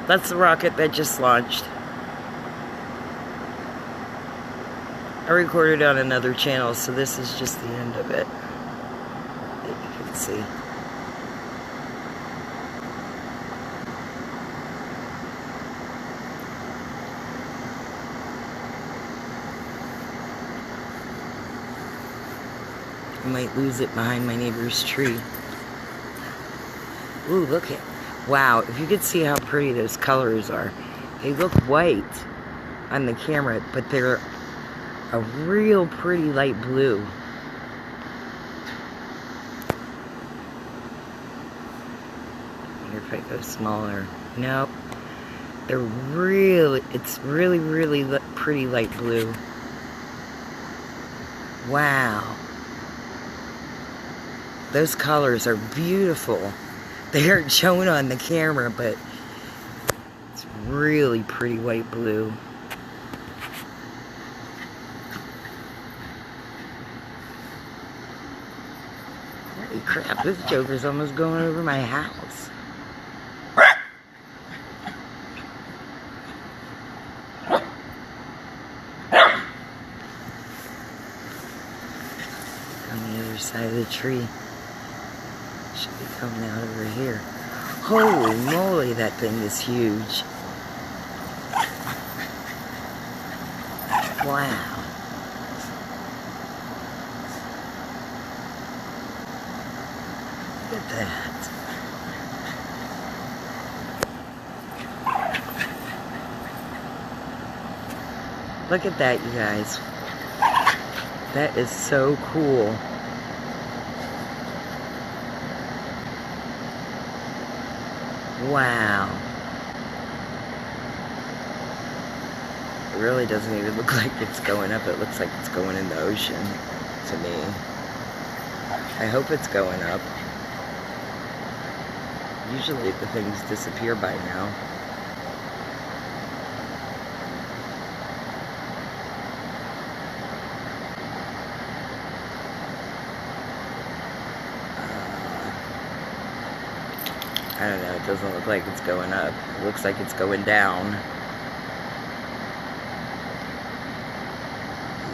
That's the rocket that just launched. I recorded on another channel, so this is just the end of it. That you can see. I might lose it behind my neighbor's tree. Ooh, look at, wow, if you could see how pretty those colors are. They look white on the camera, but they're a real pretty light blue. I wonder if I go smaller. Nope. They're really, it's really, really pretty light blue. Wow. Those colors are beautiful. They aren't shown on the camera, but it's really pretty white blue. Holy crap, this joker's almost going over my house. On the other side of the tree. Should be coming out over here. Holy moly, that thing is huge. Wow. Look at that. Look at that, you guys. That is so cool. Wow. It really doesn't even look like it's going up. It looks like it's going in the ocean to me. I hope it's going up. Usually the things disappear by now. I don't know, it doesn't look like it's going up. It looks like it's going down.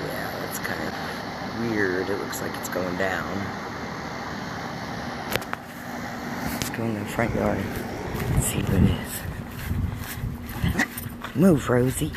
Yeah, that's kind of weird. It looks like it's going down. Let's go in the front yard and see what it is. Move, Rosie.